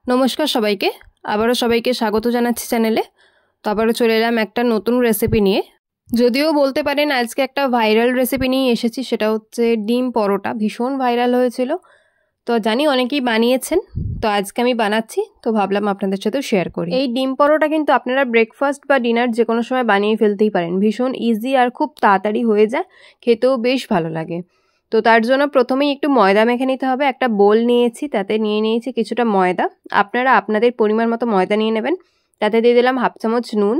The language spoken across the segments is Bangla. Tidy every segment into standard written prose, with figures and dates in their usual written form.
নমস্কার সবাইকে, আবারও সবাইকে স্বাগত জানাচ্ছি চ্যানেলে। তো আবারও চলে এলাম একটা নতুন রেসিপি নিয়ে। যদিও বলতে পারেন আজকে একটা ভাইরাল রেসিপি নিয়ে এসেছি, সেটা হচ্ছে ডিম পরোটা। ভীষণ ভাইরাল হয়েছিল, তো জানি অনেকেই বানিয়েছেন, তো আজকে আমি বানাচ্ছি, তো ভাবলাম আপনাদের সাথেও শেয়ার করি। এই ডিম পরোটা কিন্তু আপনারা ব্রেকফাস্ট বা ডিনার যে কোনো সময় বানিয়ে ফেলতেই পারেন। ভীষণ ইজি আর খুব তাড়াতাড়ি হয়ে যায়, খেতেও বেশ ভালো লাগে। তো তার জন্য প্রথমেই একটু ময়দা মেখে নিতে হবে। একটা বোল নিয়েছি, তাতে নিয়ে নিয়েছি কিছুটা ময়দা। আপনারা আপনাদের পরিমাণ মতো ময়দা নিয়ে নেবেন। তাতে দিয়ে দিলাম হাফ চামচ নুন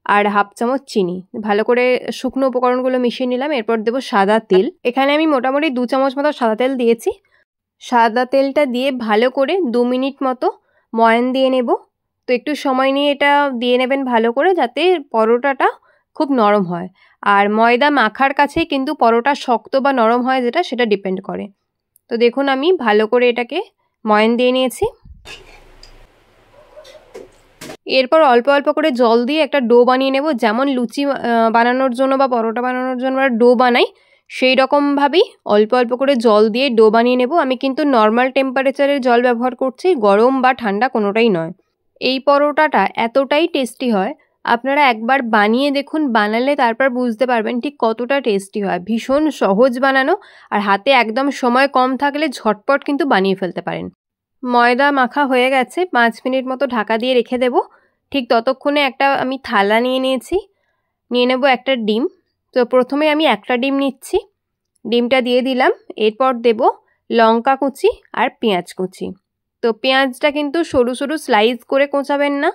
আর হাফ চামচ চিনি। ভালো করে শুকনো উপকরণগুলো মিশিয়ে নিলাম। এরপর দেবো সাদা তেল। এখানে আমি মোটামুটি 2 চামচ মতো সাদা তেল দিয়েছি। সাদা তেলটা দিয়ে ভালো করে 2 মিনিট মতো ময়ান দিয়ে নেব। তো একটু সময় নিয়ে এটা দিয়ে নেবেন ভালো করে, যাতে পরোটাটা খুব নরম হয়। আর ময়দা মাখার কাছেই কিন্তু পরোটা শক্ত বা নরম হয় সেটা ডিপেন্ড করে। তো দেখুন আমি ভালো করে এটাকে ময়ান দিয়ে নিয়েছি। এরপর অল্প অল্প করে জল দিয়ে একটা ডো বানিয়ে নেব। যেমন লুচি বানানোর জন্য বা পরোটা বানানোর জন্য আমরা ডো বানাই, সেই রকমভাবেই অল্প অল্প করে জল দিয়ে ডো বানিয়ে নেব। আমি কিন্তু নর্মাল টেম্পারেচারের জল ব্যবহার করছি, গরম বা ঠান্ডা কোনোটাই নয়। এই পরোটাটা এতটাই টেস্টি হয়, আপনারা একবার বানিয়ে দেখুন। বানালে তারপর বুঝতে পারবেন ঠিক কতটা টেস্টি হয়। ভীষণ সহজ বানানো, আর হাতে একদম সময় কম থাকলে ঝটপট কিন্তু বানিয়ে ফেলতে পারেন। ময়দা মাখা হয়ে গেছে, 5 মিনিট মতো ঢাকা দিয়ে রেখে দেব। ঠিক ততক্ষণে একটা আমি থালা নিয়ে নিয়েছি, নিয়ে নেব একটা ডিম। তো প্রথমে আমি একটা ডিম নিচ্ছি, ডিমটা দিয়ে দিলাম। এরপর দেব লঙ্কা কুচি আর পেঁয়াজ কুচি। তো পেঁয়াজটা কিন্তু সরু সরু স্লাইস করে কোঁচাবেন না,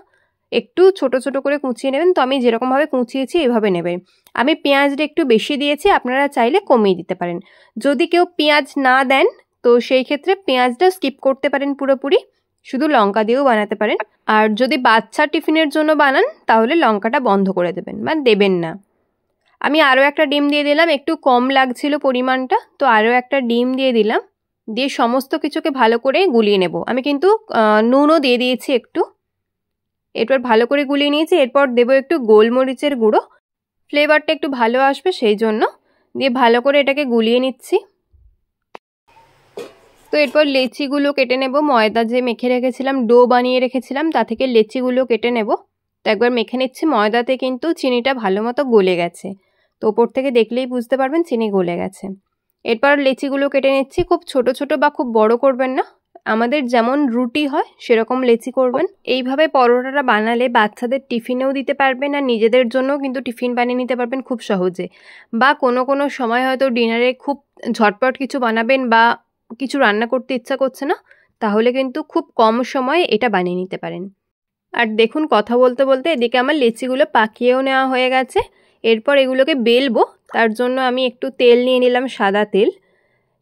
একটু ছোট ছোট করে কুচিয়ে নেবেন। তো আমি যেরকমভাবে কুচিয়েছি এভাবে নেবেন। আমি পেঁয়াজটা একটু বেশি দিয়েছি, আপনারা চাইলে কমিয়ে দিতে পারেন। যদি কেউ পেঁয়াজ না দেন তো সেই ক্ষেত্রে পেঁয়াজটা স্কিপ করতে পারেন পুরোপুরি, শুধু লঙ্কা দিয়েও বানাতে পারেন। আর যদি বাচ্চা টিফিনের জন্য বানান তাহলে লঙ্কাটা বন্ধ করে দেবেন বা দেবেন না। আমি আরও একটা ডিম দিয়ে দিলাম, একটু কম লাগছিল পরিমাণটা, তো আরও একটা ডিম দিয়ে দিলাম। দিয়ে সমস্ত কিছুকে ভালো করে গুলিয়ে নেব। আমি কিন্তু নুনও দিয়ে দিয়েছি একটু। এরপর ভালো করে গুলিয়ে নিয়েছি। এরপর দেবো একটু গোলমরিচের গুঁড়ো, ফ্লেভারটা একটু ভালো আসবে সেই জন্য। দিয়ে ভালো করে এটাকে গুলিয়ে নিচ্ছি। তো এরপর লেচিগুলো কেটে নেব। ময়দা যে মেখে রেখেছিলাম, ডো বানিয়ে রেখেছিলাম, তা থেকে লেচিগুলো কেটে নেব। তো একবার মেখে নিচ্ছি। ময়দাতে কিন্তু চিনিটা ভালো মতো গলে গেছে, তো ওপর থেকে দেখলেই বুঝতে পারবেন চিনি গলে গেছে। এরপর লেচিগুলো কেটে নিচ্ছি। খুব ছোট ছোট বা খুব বড় করবেন না, আমাদের যেমন রুটি হয় সেরকম লেচি করবেন। এইভাবে পরোটাটা বানালে বাচ্চাদের টিফিনেও দিতে পারবেন, আর নিজেদের জন্যও কিন্তু টিফিন বানিয়ে নিতে পারবেন খুব সহজে। বা কোনো সময় হয়তো ডিনারে খুব ঝটপট কিছু বানাবেন বা কিছু রান্না করতে ইচ্ছা করছে না, তাহলে কিন্তু খুব কম সময়ে এটা বানিয়ে নিতে পারেন। আর দেখুন কথা বলতে বলতে এদিকে আমার লেচিগুলো পাকিয়েও নেওয়া হয়ে গেছে। এরপর এগুলোকে বেলবো। তার জন্য আমি একটু তেল নিয়ে নিলাম, সাদা তেল।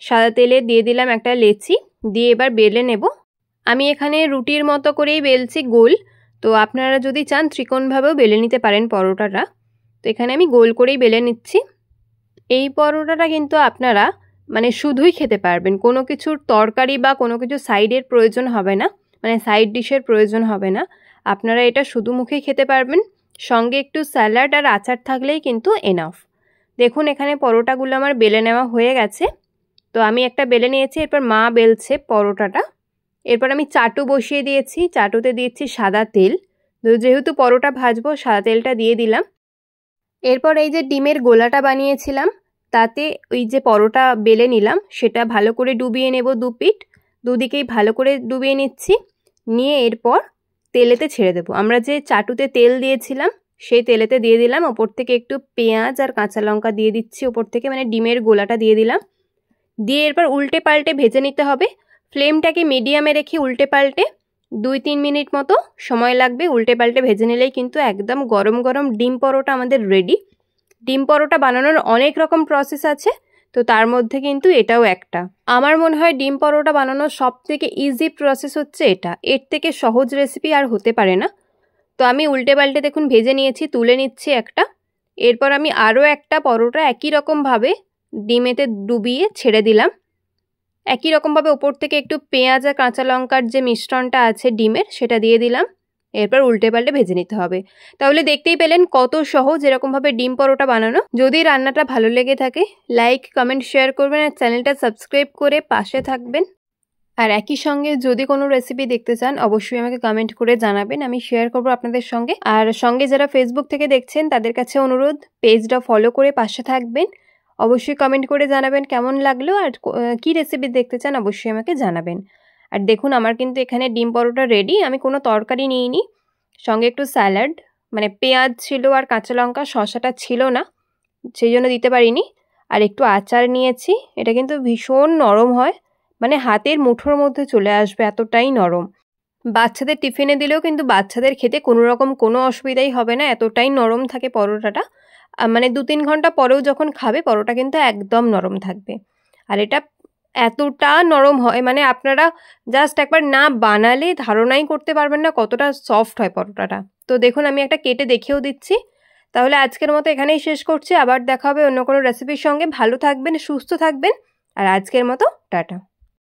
সাদা তেলে দিয়ে দিলাম একটা লেচি, দিয়ে এবার বেলে নেব। আমি এখানে রুটির মতো করেই বেলছি, গোল। তো আপনারা যদি চান ত্রিকোণভাবেও বেলে নিতে পারেন পরোটাটা। তো এখানে আমি গোল করেই বেলে নিচ্ছি। এই পরোটাটা কিন্তু আপনারা শুধুই খেতে পারবেন, কোনো কিছুর তরকারি বা কোনো কিছু সাইডের প্রয়োজন হবে না, সাইড ডিশের প্রয়োজন হবে না। আপনারা এটা শুধু মুখেই খেতে পারবেন, সঙ্গে একটু স্যালাড আর আচার থাকলেই কিন্তু এনাফ। দেখুন এখানে পরোটাগুলো আমার বেলে নেওয়া হয়ে গেছে। তো আমি একটা বেলে নিয়েছি, এরপর মা বেলছে পরোটাটা। এরপর আমি চাটু বসিয়ে দিয়েছি, চাটুতে দিয়েছি সাদা তেল। তো যেহেতু পরোটা ভাজবো সাদা তেলটা দিয়ে দিলাম। এরপর এই যে ডিমের গোলাটা বানিয়েছিলাম, তাতে ওই যে পরোটা বেলে নিলাম সেটা ভালো করে ডুবিয়ে নেব। দুদিকেই ভালো করে ডুবিয়ে নিচ্ছি। নিয়ে এরপর তেলেতে ছেড়ে দেবো। আমরা যে চাটুতে তেল দিয়েছিলাম সেই তেলেতে দিয়ে দিলাম। ওপর থেকে একটু পেঁয়াজ আর কাঁচা লঙ্কা দিয়ে দিচ্ছি ওপর থেকে, ডিমের গোলাটা দিয়ে দিলাম। দিয়ে এরপর উল্টে পাল্টে ভেজে নিতে হবে। ফ্লেমটাকে মিডিয়ামে রেখে উল্টে পাল্টে 2-3 মিনিট মতো সময় লাগবে। উল্টে পাল্টে ভেজে নিলেই কিন্তু একদম গরম গরম ডিম পরোটা আমাদের রেডি। ডিম পরোটা বানানোর অনেক রকম প্রসেস আছে, তো তার মধ্যে কিন্তু এটাও একটা। আমার মনে হয় ডিম পরোটা বানানোর সব থেকে ইজি প্রসেস হচ্ছে এটা। এর থেকে সহজ রেসিপি আর হতে পারে না। তো আমি উল্টে পাল্টে দেখুন ভেজে নিয়েছি, তুলে নিচ্ছি একটা। এরপর আমি আরও একটা পরোটা একই রকমভাবে ডিমেতে ডুবিয়ে ছেড়ে দিলাম। একই রকমভাবে ওপর থেকে একটু পেঁয়াজ আর কাঁচা লঙ্কার যে মিশ্রণটা আছে ডিমের, সেটা দিয়ে দিলাম। এরপর উল্টে পাল্টে ভেজে নিতে হবে। তাহলে দেখতেই পেলেন কত সহজ এরকমভাবে ডিম পরোটা বানানো। যদি রান্নাটা ভালো লেগে থাকে লাইক, কমেন্ট, শেয়ার করবেন আর চ্যানেলটা সাবস্ক্রাইব করে পাশে থাকবেন। আর একই সঙ্গে যদি কোনো রেসিপি দেখতে চান অবশ্যই আমাকে কমেন্ট করে জানাবেন, আমি শেয়ার করব আপনাদের সঙ্গে। আর সঙ্গে যারা ফেসবুক থেকে দেখছেন তাদের কাছে অনুরোধ, পেজটা ফলো করে পাশে থাকবেন। অবশ্যই কমেন্ট করে জানাবেন কেমন লাগলো, আর কী রেসিপি দেখতে চান অবশ্যই আমাকে জানাবেন। আর দেখুন আমার কিন্তু এখানে ডিম পরোটা রেডি। আমি কোনো তরকারি নিইনি, সঙ্গে একটু স্যালাড, মানে পেঁয়াজ ছিল আর কাঁচা লঙ্কা, শসাটা ছিল না সেই জন্য দিতে পারিনি। আর একটু আচার নিয়েছি। এটা কিন্তু ভীষণ নরম হয়, মানে হাতের মুঠোর মধ্যে চলে আসবে, এতটাই নরম। বাচ্চাদের টিফিনে দিলেও কিন্তু বাচ্চাদের খেতে কোনো রকম কোনো অসুবিধাই হবে না, এতটাই নরম থাকে পরোটাটা। মানে 2-3 ঘন্টা পরেও যখন খাবে পরোটা কিন্তু একদম নরম থাকবে। আর এটা এতটা নরম হয়, মানে আপনারা জাস্ট একবার না বানালে ধারণাই করতে পারবেন না কতটা সফট হয় পরোটাটা। তো দেখুন আমি একটা কেটে দেখিয়েও দিচ্ছি। তাহলে আজকের মতো এখানেই শেষ করছি, আবার দেখা হবে অন্য কোনো রেসিপির সঙ্গে। ভালো থাকবেন, সুস্থ থাকবেন, আর আজকের মতো টাটা।